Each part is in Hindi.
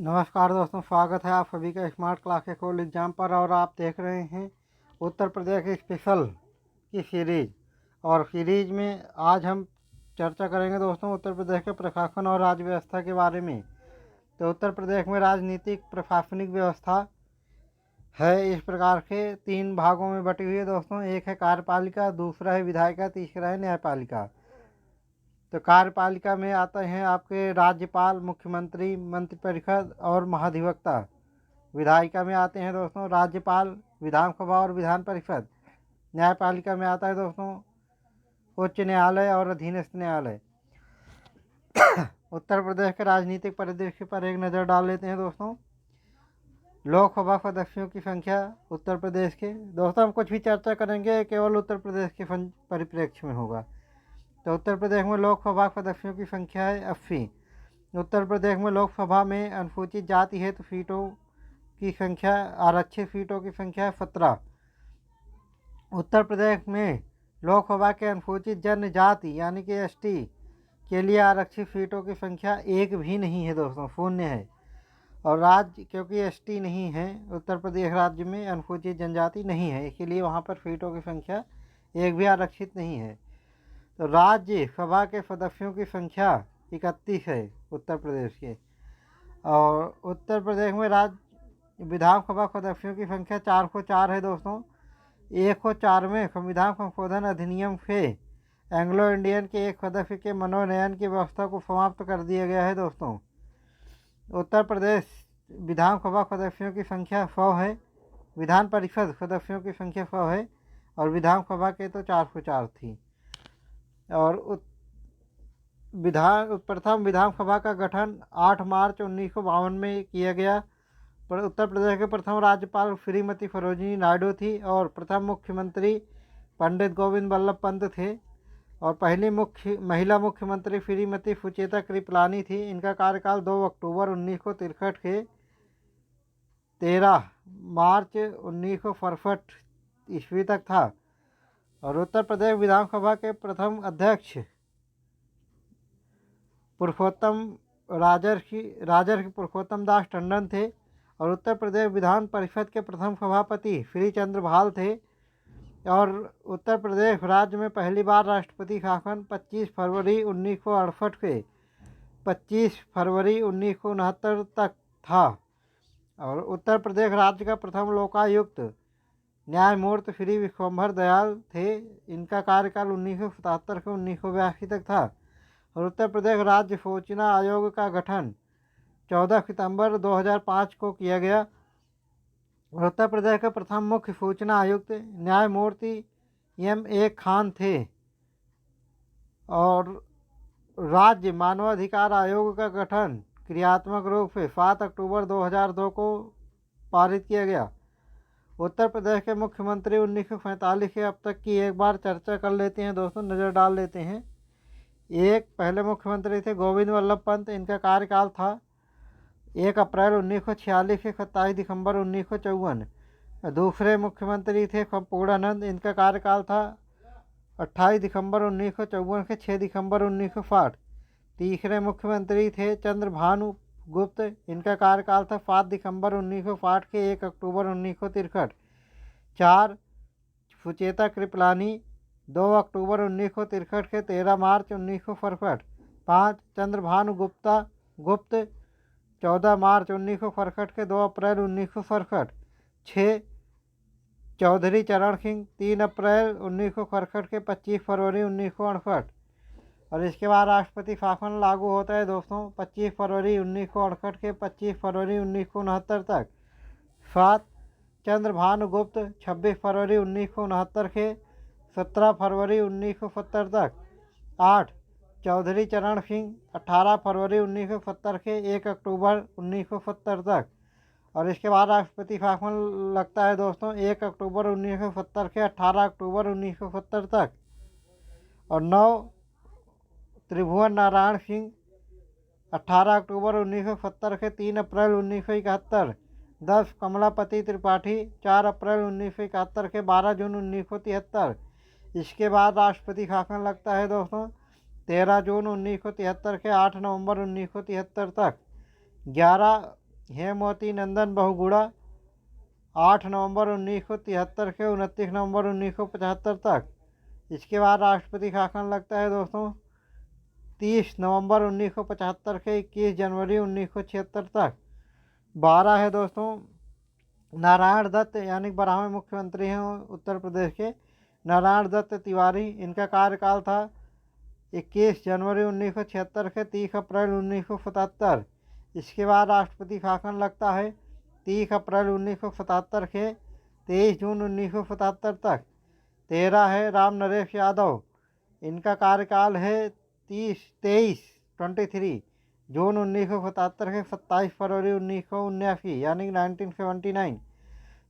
नमस्कार दोस्तों, स्वागत है आप सभी का स्मार्ट क्लास के कोल एग्जाम पर। और आप देख रहे हैं उत्तर प्रदेश स्पेशल की सीरीज। और सीरीज में आज हम चर्चा करेंगे दोस्तों उत्तर प्रदेश के प्रशासन और राज्य व्यवस्था के बारे में। तो उत्तर प्रदेश में राजनीतिक प्रशासनिक व्यवस्था है इस प्रकार के 3 भागों में बटी हुई है दोस्तों। एक है कार्यपालिका, दूसरा है विधायिका, तीसरा है न्यायपालिका। तो कार्यपालिका में आते हैं आपके राज्यपाल, मुख्यमंत्री, मंत्रिपरिषद और महाधिवक्ता। विधायिका में आते हैं दोस्तों राज्यपाल, विधानसभा और विधान परिषद। न्यायपालिका में आता है दोस्तों उच्च न्यायालय और अधीनस्थ न्यायालय। उत्तर प्रदेश के राजनीतिक परिदृश्य पर एक नज़र डाल लेते हैं दोस्तों। लोकसभा सदस्यों की संख्या उत्तर प्रदेश के, दोस्तों हम कुछ भी चर्चा करेंगे केवल उत्तर प्रदेश के परिप्रेक्ष्य में होगा। तो उत्तर प्रदेश में लोकसभा सदस्यों की संख्या है 80। उत्तर प्रदेश में लोकसभा में अनुसूचित जाति हेतु सीटों की संख्या, आरक्षित सीटों की संख्या है 17। उत्तर प्रदेश में लोकसभा के अनुसूचित जनजाति यानी कि एसटी के लिए आरक्षित सीटों की संख्या एक भी नहीं है दोस्तों, शून्य है। और राज्य, क्योंकि एसटी नहीं है उत्तर प्रदेश राज्य में, अनुसूचित जनजाति नहीं है, इसीलिए वहाँ पर सीटों की संख्या एक भी आरक्षित नहीं है। तो राज्यसभा के सदस्यों की संख्या 31 है उत्तर प्रदेश के। और उत्तर प्रदेश में राज्य विधानसभा सदस्यों की संख्या 404 है दोस्तों। 104वें संविधान संशोधन अधिनियम से एंग्लो इंडियन के एक सदस्य के मनोनयन की व्यवस्था को समाप्त कर दिया गया है दोस्तों। उत्तर प्रदेश विधानसभा सदस्यों की संख्या 100 है, विधान परिषद सदस्यों की संख्या 100 है और विधानसभा के तो 404 थी। और प्रथम विधानसभा का गठन 8 मार्च 1952 में किया गया। पर उत्तर प्रदेश के प्रथम राज्यपाल श्रीमती सरोजिनी नायडू थी और प्रथम मुख्यमंत्री पंडित गोविंद वल्लभ पंत थे। और पहली महिला मुख्यमंत्री श्रीमती सुचेता कृपलानी थी। इनका कार्यकाल 2 अक्टूबर 1963 के 13 मार्च 1967 ईस्वी तक था। और उत्तर प्रदेश विधानसभा के प्रथम अध्यक्ष राजर्षि पुरुषोत्तम दास टंडन थे। और उत्तर प्रदेश विधान परिषद के प्रथम सभापति श्री चंद्रभाल थे। और उत्तर प्रदेश राज्य में पहली बार राष्ट्रपति शासन 25 फरवरी 1968 से 25 फरवरी 1969 तक था। और उत्तर प्रदेश राज्य का प्रथम लोकायुक्त न्यायमूर्ति श्री विश्वम्भर दयाल थे। इनका कार्यकाल 1977 से 1982 तक था। और उत्तर प्रदेश राज्य सूचना आयोग का गठन 14 सितंबर 2005 को किया गया। और उत्तर प्रदेश के प्रथम मुख्य सूचना आयुक्त न्यायमूर्ति M.A. खान थे। और राज्य मानवाधिकार आयोग का गठन क्रियात्मक रूप से 7 अक्टूबर 2002 को पारित किया गया। उत्तर प्रदेश के मुख्यमंत्री 1947 से अब तक की एक बार चर्चा कर लेते हैं दोस्तों, नज़र डाल लेते हैं। एक पहले मुख्यमंत्री थे गोविंद वल्लभ पंत। इनका कार्यकाल था 1 अप्रैल 1946 से 27 दिसंबर 1954। दूसरे मुख्यमंत्री थे संपूर्णानंद। इनका कार्यकाल था 28 दिसंबर 1954 से 6 दिसंबर 1960। तीसरे मुख्यमंत्री थे चंद्रभानु गुप्त। इनका कार्यकाल था 7 दिसंबर 1960 के 1 अक्टूबर 1963। 4 सुचेता कृपलानी 2 अक्टूबर 1963 के 13 मार्च 1967। 5 चंद्रभानु गुप्त 14 मार्च 1967 के 2 अप्रैल 1967। 6 चौधरी चरण सिंह 3 अप्रैल 1967 के 25 फरवरी 1968। और इसके बाद राष्ट्रपति शासन लागू होता है दोस्तों 25 फरवरी 1968 के 25 फरवरी 1969 तक। 7 चंद्रभानु गुप्त 26 फरवरी 1969 के 17 फरवरी 1970 तक। 8 चौधरी चरण सिंह 18 फरवरी 1970 के 1 अक्टूबर 1970 तक। और इसके बाद राष्ट्रपति शासन लगता है दोस्तों 1 अक्टूबर 1970 के 18 अक्टूबर 1970 तक। और 9 त्रिभुवन नारायण सिंह 18 अक्टूबर 1970 के 3 अप्रैल 1971। 10 कमलापति त्रिपाठी 4 अप्रैल 1971 के 12 जून 1973। इसके बाद राष्ट्रपति शासन लगता है दोस्तों 13 जून 1973 के 8 नवंबर 1973 तक। 11 हेमवती नंदन बहुगुणा 8 नवंबर 1973 से 29 नवंबर 1975 तक। इसके बाद राष्ट्रपति शासन लगता है दोस्तों 30 नवंबर 1975 से 21 जनवरी 1976 तक। 12 है दोस्तों नारायण दत्त, यानी 12वें मुख्यमंत्री हैं उत्तर प्रदेश के नारायण दत्त तिवारी। इनका कार्यकाल था 21 जनवरी 1976 से 30 अप्रैल 1977। इसके बाद राष्ट्रपति शासन लगता है 30 अप्रैल 1977 से 23 जून 1977 तक। 13 है राम नरेश यादव, इनका कार्यकाल है 23 जून 1977 से 27 फरवरी 1979, यानी 1979।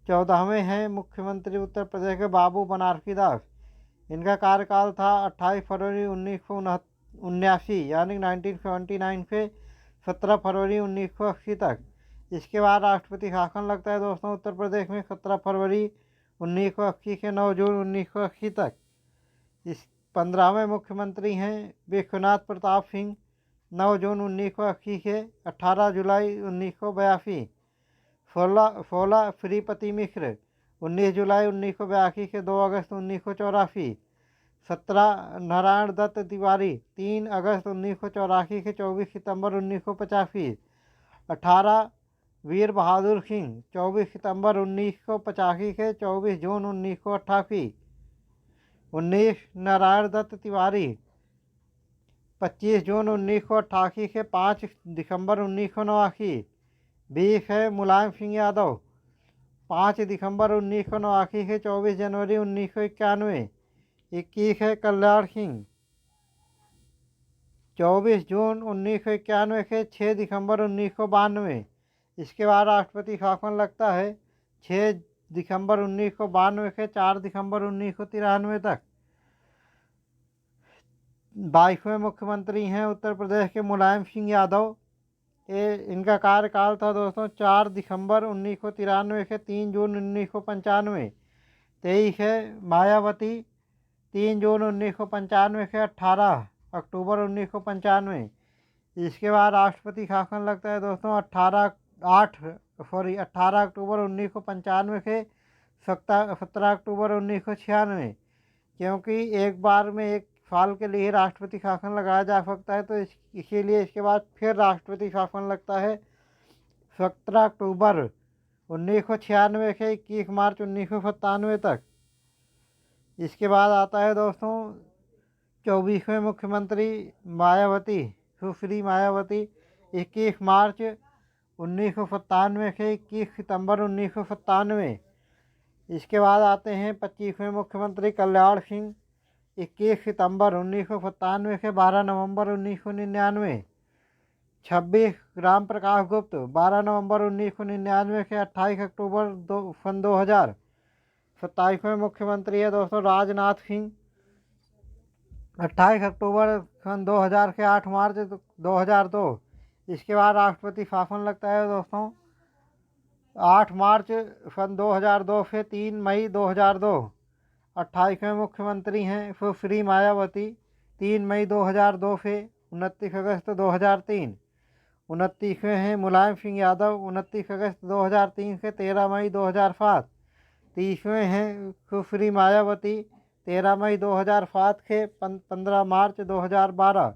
14वें हैं मुख्यमंत्री उत्तर प्रदेश के बाबू बनारसी दास, इनका कार्यकाल था 28 फरवरी 1979, यानी 1979 से 17 फरवरी 1980 तक। इसके बाद राष्ट्रपति शासन लगता है दोस्तों उत्तर प्रदेश में 17 फरवरी 1980 से 9 जून 1980 तक। इस 15वें मुख्यमंत्री हैं विश्वनाथ प्रताप सिंह, 9 जून 1980 से 18 जुलाई 1982। 16 श्रीपति मिश्र, 19 जुलाई 1982 से 2 अगस्त 1984। 17 नारायण दत्त तिवारी, 3 अगस्त 1984 से 24 सितंबर 1985। 18 वीर बहादुर सिंह, 24 सितंबर 1985 से 24 जून 1988। 19 नारायण दत्त तिवारी, 25 जून 1988 से 5 दिसंबर 1989। 20 है मुलायम सिंह यादव, 5 दिसंबर 1989 से 24 जनवरी 1991। 21 है कल्याण सिंह, 24 जून 1991 से 6 दिसंबर 1992। इसके बाद राष्ट्रपति शासन लगता है 6 दिसंबर 1992 से 4 दिसंबर 1993 तक। 22वें मुख्यमंत्री हैं उत्तर प्रदेश के मुलायम सिंह यादव, इनका कार्यकाल था दोस्तों 4 दिसंबर 1993 से 3 जून 1995। 23 है मायावती, 3 जून 1995 से 18 अक्टूबर 1995। इसके बाद राष्ट्रपति शासन लगता है दोस्तों 18 अक्टूबर 1995 से 17 अक्टूबर 1996। क्योंकि एक बार में एक साल के लिए राष्ट्रपति शासन लगाया जा सकता है, तो इसीलिए इसके बाद फिर राष्ट्रपति शासन लगता है 17 अक्टूबर 1996 से 21 मार्च 1997 तक। इसके बाद आता है दोस्तों 24वें मुख्यमंत्री मायावती, सुश्री मायावती, 21 मार्च 1997 से 21 सितंबर 1997। इसके बाद आते हैं 25वें मुख्यमंत्री कल्याण सिंह, 21 सितंबर 1997 से 12 नवंबर 1999। 26 राम प्रकाश गुप्त, 12 नवंबर 1999 से 28 अक्टूबर 2000। 27वें मुख्यमंत्री है दोस्तों राजनाथ सिंह, 28 अक्टूबर 2000 से 8 मार्च 2002। इसके बाद राष्ट्रपति शासन लगता है दोस्तों 8 मार्च 2002 से 3 मई 2002। 28वें मुख्यमंत्री हैं सुश्री मायावती, 3 मई 2002 से 29 अगस्त 2003। 29वें हैं मुलायम सिंह यादव, 29 अगस्त 2003 से 13 मई 2007। 30वें हैं सुश्री मायावती, 13 मई 2007 से 15 मार्च 2012।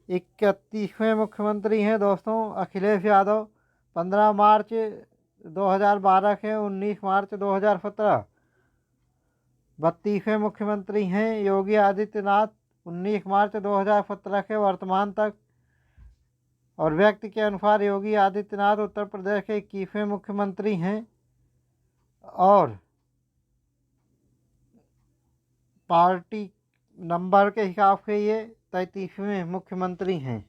31वें मुख्यमंत्री हैं दोस्तों अखिलेश यादव, 15 मार्च 2012 से 19 मार्च 2017। 32वें मुख्यमंत्री हैं योगी आदित्यनाथ, 19 मार्च 2017 से वर्तमान तक। और व्यक्ति के अनुसार योगी आदित्यनाथ उत्तर प्रदेश के 21वें मुख्यमंत्री हैं और पार्टी नंबर के हिसाब से ये 33वें मुख्यमंत्री हैं।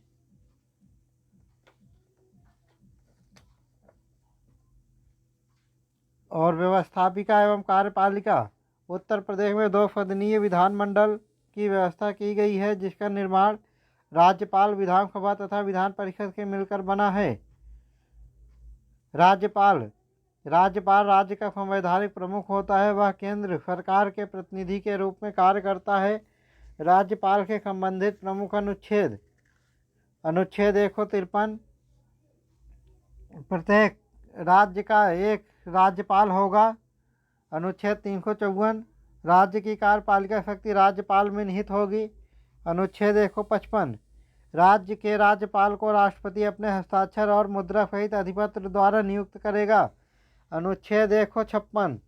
और व्यवस्थापिका एवं कार्यपालिका, उत्तर प्रदेश में 2 सदनीय विधानमंडल की व्यवस्था की गई है, जिसका निर्माण राज्यपाल, विधानसभा तथा विधान परिषद के मिलकर बना है। राज्यपाल राज्य का संवैधानिक प्रमुख होता है। वह केंद्र सरकार के प्रतिनिधि के रूप में कार्य करता है। राज्यपाल के संबंधित प्रमुख अनुच्छेद 153, प्रत्येक राज्य का एक राज्यपाल होगा। अनुच्छेद 354 राज्य की कार्यपालिका शक्ति राज्यपाल में निहित होगी। अनुच्छेद 155 राज्य के राज्यपाल को राष्ट्रपति अपने हस्ताक्षर और मुद्रा सहित अधिपत्र द्वारा नियुक्त करेगा। अनुच्छेद 156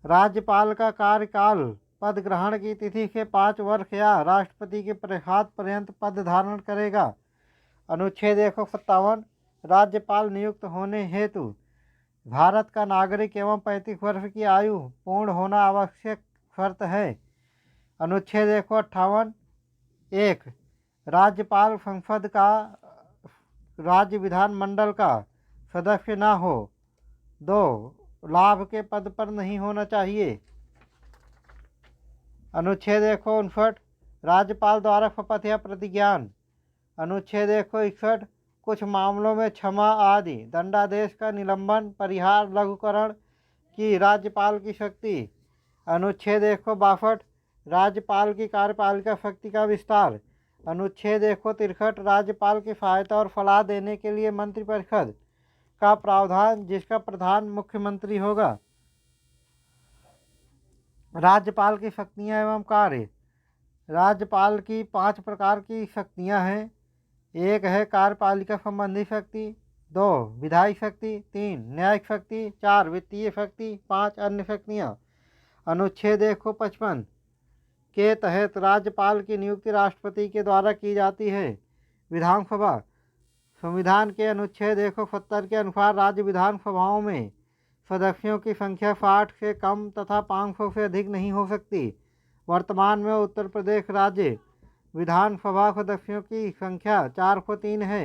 राज्यपाल का कार्यकाल पद ग्रहण की तिथि से 5 वर्ष या राष्ट्रपति के प्रसाद पर्यंत पद धारण करेगा। अनुच्छेद 157 राज्यपाल नियुक्त होने हेतु भारत का नागरिक एवं 35 वर्ष की आयु पूर्ण होना आवश्यक शर्त है। अनुच्छेद 158 एक राज्यपाल संसद का राज्य विधानमंडल का सदस्य न हो। 2 लाभ के पद पर नहीं होना चाहिए। अनुच्छेद 159 राज्यपाल द्वारा शपथ या प्रतिज्ञान। अनुच्छेद 161 कुछ मामलों में क्षमा आदि दंडादेश का निलंबन परिहार लघुकरण की राज्यपाल की शक्ति। अनुच्छेद 162 राज्यपाल की कार्यपालिका शक्ति का विस्तार। अनुच्छेद 163 राज्यपाल की सहायता और सलाह देने के लिए मंत्रिपरिषद का प्रावधान जिसका प्रधान मुख्यमंत्री होगा। राज्यपाल की शक्तियाँ एवं कार्य। राज्यपाल की 5 प्रकार की शक्तियाँ हैं। 1 है कार्यपालिका संबंधी शक्ति, 2 विधायी शक्ति, 3 न्यायिक शक्ति, 4 वित्तीय शक्ति, 5 अन्य शक्तियाँ। अनुच्छेद 155 के तहत राज्यपाल की नियुक्ति राष्ट्रपति के द्वारा की जाती है। विधानसभा संविधान के अनुच्छेद 170 के अनुसार राज्य विधानसभाओं में सदस्यों की संख्या 60 से कम तथा 500 से अधिक नहीं हो सकती। वर्तमान में उत्तर प्रदेश राज्य विधानसभा सदस्यों की संख्या 403 है।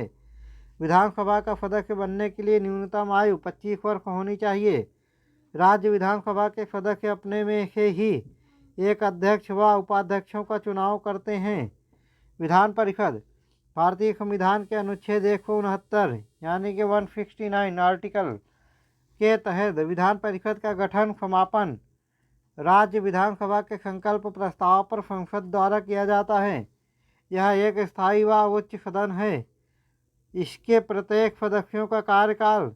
विधानसभा का सदस्य बनने के लिए न्यूनतम आयु 25 वर्ष होनी चाहिए। राज्य विधानसभा के सदस्य अपने में से ही एक अध्यक्ष व उपाध्यक्षों का चुनाव करते हैं। विधान परिषद भारतीय संविधान के अनुच्छेद 169 यानी कि 169 आर्टिकल के तहत विधान परिषद का गठन समापन राज्य विधानसभा के संकल्प प्रस्ताव पर संसद द्वारा किया जाता है। यह एक स्थायी व उच्च सदन है। इसके प्रत्येक सदस्यों का कार्यकाल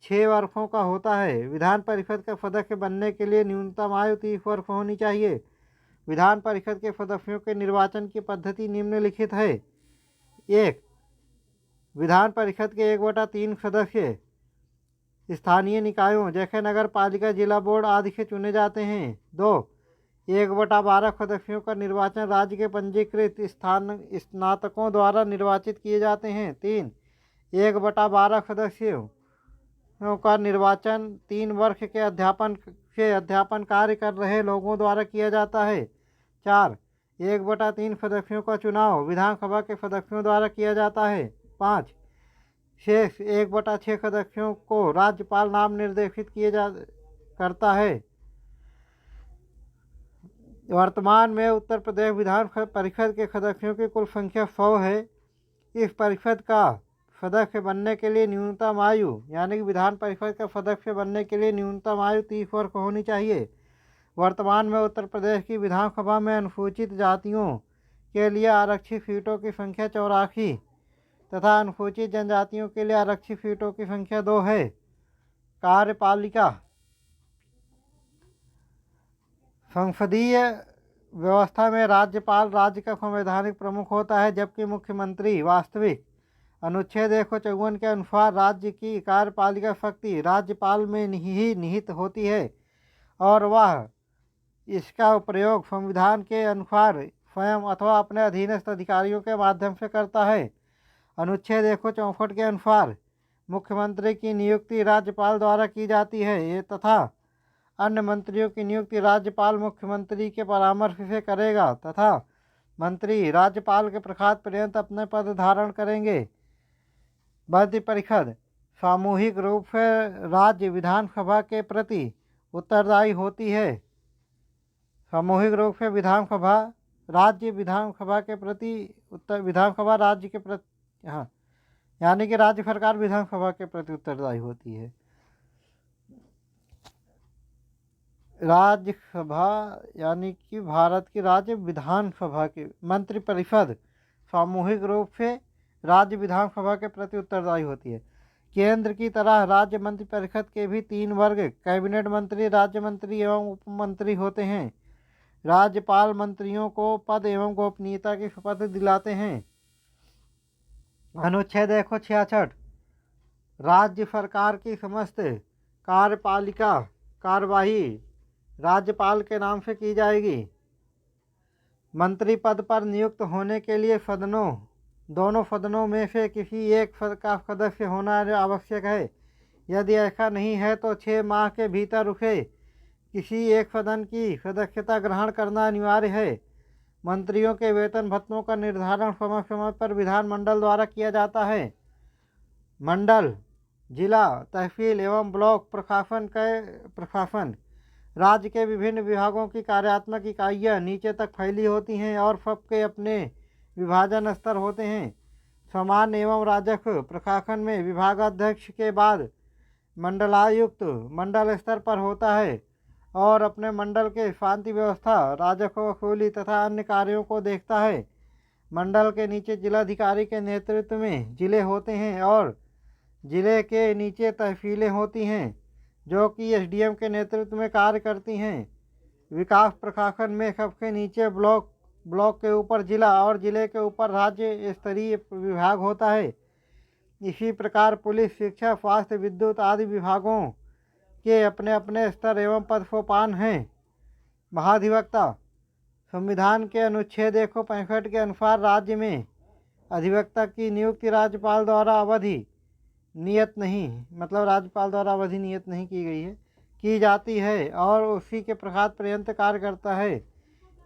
6 वर्षों का होता है। विधान परिषद का सदस्य बनने के लिए न्यूनतम आयु 30 वर्ष होनी चाहिए। विधान परिषद के सदस्यों के निर्वाचन की पद्धति निम्नलिखित है। 1 विधान परिषद के 1/3 सदस्य स्थानीय निकायों जैसे नगर पालिका, जिला बोर्ड आदि से चुने जाते हैं। 2 1/12 सदस्यों का निर्वाचन राज्य के पंजीकृत स्नातकों द्वारा निर्वाचित किए जाते हैं। 3 1/12 सदस्यों का निर्वाचन 3 वर्ष के अध्यापन कार्य कर रहे लोगों द्वारा किया जाता है। 4 1/3 सदस्यों का चुनाव विधानसभा के सदस्यों द्वारा किया जाता है। 5 शेष 1/6 सदस्यों को राज्यपाल नाम निर्देशित करता है। वर्तमान में उत्तर प्रदेश विधान परिषद के सदस्यों की कुल संख्या 100 है। इस परिषद का सदस्य बनने के लिए न्यूनतम आयु यानी कि विधान परिषद का सदस्य बनने के लिए न्यूनतम आयु 30 वर्ष होनी चाहिए। वर्तमान में उत्तर प्रदेश की विधानसभा में अनुसूचित जातियों के लिए आरक्षित सीटों की संख्या 84 तथा अनुसूचित जनजातियों के लिए आरक्षित सीटों की संख्या 2 है। कार्यपालिका संसदीय व्यवस्था में राज्यपाल राज्य का संवैधानिक प्रमुख होता है जबकि मुख्यमंत्री वास्तविक। अनुच्छेद 154 के अनुसार राज्य की कार्यपालिका शक्ति राज्यपाल में ही निहित होती है और वह इसका प्रयोग संविधान के अनुसार स्वयं अथवा अपने अधीनस्थ अधिकारियों के माध्यम से करता है। अनुच्छेद 164 के अनुसार मुख्यमंत्री की नियुक्ति राज्यपाल द्वारा की जाती है ये तथा अन्य मंत्रियों की नियुक्ति राज्यपाल मुख्यमंत्री के परामर्श से करेगा तथा मंत्री राज्यपाल के प्रसाद पर्यंत अपने पद धारण करेंगे। मंत्रि परिषद सामूहिक रूप से राज्य विधानसभा के प्रति उत्तरदायी होती है। सामूहिक रूप से विधानसभा राज्य विधानसभा के प्रति विधानसभा राज्य के प्रति यानी कि राज्य सरकार विधानसभा के प्रति उत्तरदायी होती है। राज्यसभा यानी कि भारत की राज्य विधानसभा की मंत्रिपरिषद सामूहिक रूप से राज्य विधानसभा के प्रति उत्तरदायी होती है। केंद्र की तरह राज्य मंत्रिपरिषद के भी 3 वर्ग कैबिनेट मंत्री, राज्य मंत्री एवं उप मंत्री होते हैं। राज्यपाल मंत्रियों को पद एवं गोपनीयता की शपथ दिलाते हैं। अनुच्छेद 166 राज्य सरकार की समस्त कार्यपालिका कार्यवाही राज्यपाल के नाम से की जाएगी। मंत्री पद पर नियुक्त होने के लिए दोनों सदनों में से किसी एक का सदस्य होना आवश्यक है। यदि ऐसा नहीं है तो 6 माह के भीतर उसे किसी एक सदन की सदस्यता ग्रहण करना अनिवार्य है। मंत्रियों के वेतन भत्तों का निर्धारण समय समय पर विधानमंडल द्वारा किया जाता है। मंडल, जिला, तहसील एवं ब्लॉक प्रशासन राज्य के विभिन्न विभागों की कार्यात्मक इकाइयाँ नीचे तक फैली होती हैं और सबके अपने विभाजन स्तर होते हैं। सामान्य एवं राजस्व प्रशासन में विभागाध्यक्ष के बाद मंडलायुक्त मंडल स्तर पर होता है और अपने मंडल के शांति व्यवस्था, राजस्व वसूली तथा अन्य कार्यों को देखता है। मंडल के नीचे जिलाधिकारी के नेतृत्व में जिले होते हैं और जिले के नीचे तहसीलें होती हैं जो कि एसडीएम के नेतृत्व में कार्य करती हैं। विकास प्रशासन में सबसे नीचे ब्लॉक के ऊपर जिला और जिले के ऊपर राज्य स्तरीय विभाग होता है। इसी प्रकार पुलिस, शिक्षा, स्वास्थ्य, विद्युत आदि विभागों के अपने अपने स्तर एवं पद सोपान हैं। महाधिवक्ता संविधान के अनुच्छेद 165 के अनुसार राज्य में अधिवक्ता की नियुक्ति राज्यपाल द्वारा अवधि नियत नहीं की जाती है और उसी के प्रसाद पर्यंत कार्य करता है।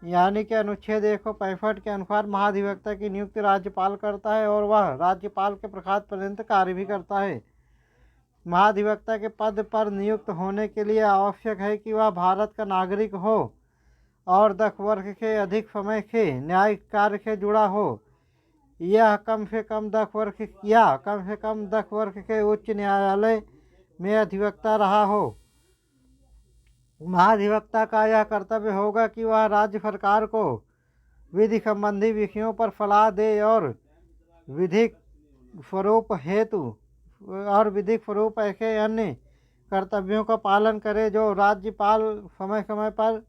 यानी कि अनुच्छेद 165 के अनुसार महाधिवक्ता की नियुक्ति राज्यपाल करता है और वह राज्यपाल के प्रसाद पर्यंत कार्य भी करता है। महाधिवक्ता के पद पर नियुक्त होने के लिए आवश्यक है कि वह भारत का नागरिक हो और 10 वर्ष से अधिक समय से न्यायिक कार्य से जुड़ा हो। यह कम से कम 10 वर्ष के उच्च न्यायालय में अधिवक्ता रहा हो। महाधिवक्ता का यह कर्तव्य होगा कि वह राज्य सरकार को विधि संबंधी विषयों पर सलाह दे और विधिक स्वरूप ऐसे अन्य कर्तव्यों का पालन करे जो राज्यपाल समय समय पर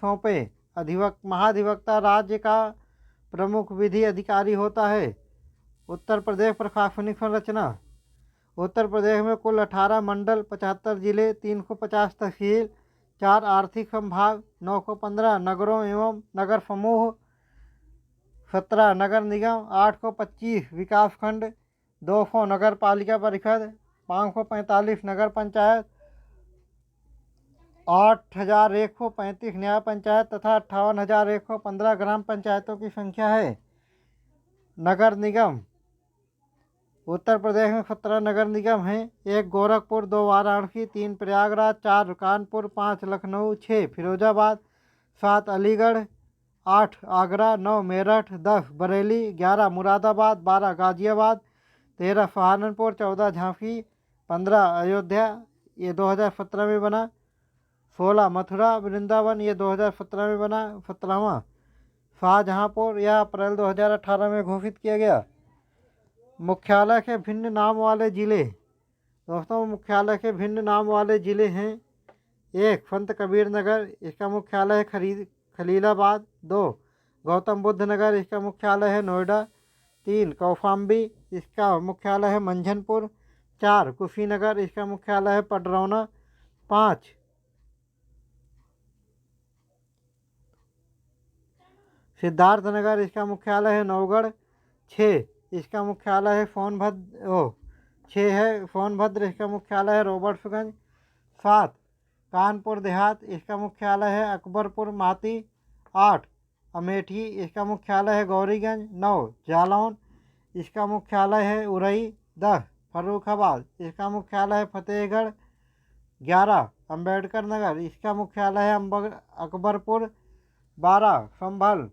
सौंपे। महाधिवक्ता राज्य का प्रमुख विधि अधिकारी होता है। उत्तर प्रदेश प्रशासनिक संरचना। उत्तर प्रदेश में कुल 18 मंडल, 75 जिले, 350 तहसील, 4 आर्थिक संभाग, 915 नगरों एवं नगर समूह, 17 नगर निगम, 825 विकास खंड, 200 नगर पालिका परिषद, 545 नगर पंचायत, 8135 न्याय पंचायत तथा 58,115 ग्राम पंचायतों की संख्या है। नगर निगम। उत्तर प्रदेश में 17 नगर निगम हैं। 1 गोरखपुर, 2 वाराणसी, 3 प्रयागराज, 4 कानपुर, 5 लखनऊ, 6 फिरोजाबाद, 7 अलीगढ़, 8 आगरा, 9 मेरठ, 10 बरेली, 11 मुरादाबाद, 12 गाजियाबाद, 13 सहारनपुर, 14 झांसी, 15 अयोध्या, ये 2017 में बना, 16 मथुरा वृंदावन, ये 2017 में बना, 17वां शाहजहाँपुर, यह अप्रैल 2018 में घोषित किया गया। मुख्यालय के भिन्न नाम वाले जिले। दोस्तों, मुख्यालय के भिन्न नाम वाले जिले हैं। 1 संत कबीर नगर, इसका मुख्यालय है खलीलाबाद। 2 गौतम बुद्ध नगर, इसका मुख्यालय है नोएडा। 3 कौशाम्बी, इसका मुख्यालय है मंझनपुर। 4 कुशीनगर, इसका मुख्यालय है पडरौना। 5 सिद्धार्थनगर, इसका मुख्यालय है नवगढ़। 6 इसका मुख्यालय है सोनभद्र, इसका मुख्यालय है रॉबर्ट्सगंज। 7 कानपुर देहात, इसका मुख्यालय है अकबरपुर माती। 8 अमेठी, इसका मुख्यालय है गौरीगंज। 9 जालौन, इसका मुख्यालय है उरई। 10 फर्रुखाबाद, इसका मुख्यालय है फतेहगढ़। 11 अम्बेडकर नगर, इसका मुख्यालय है अकबरपुर। 12 संभल,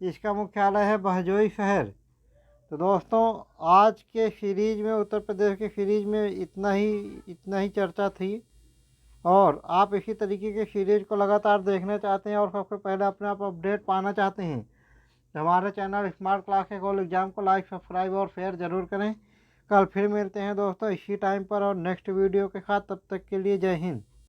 इसका मुख्यालय है बहजोई शहर। तो दोस्तों, आज के सीरीज में, उत्तर प्रदेश के सीरीज में इतना ही चर्चा थी। और आप इसी तरीके के सीरीज को लगातार देखना चाहते हैं और सबसे पहले अपने आप अपडेट पाना चाहते हैं तो हमारे चैनल स्मार्ट क्लास के गोल एग्जाम को लाइक, सब्सक्राइब और शेयर ज़रूर करें। कल फिर मिलते हैं दोस्तों इसी टाइम पर और नेक्स्ट वीडियो के साथ। तब तक के लिए जय हिंद।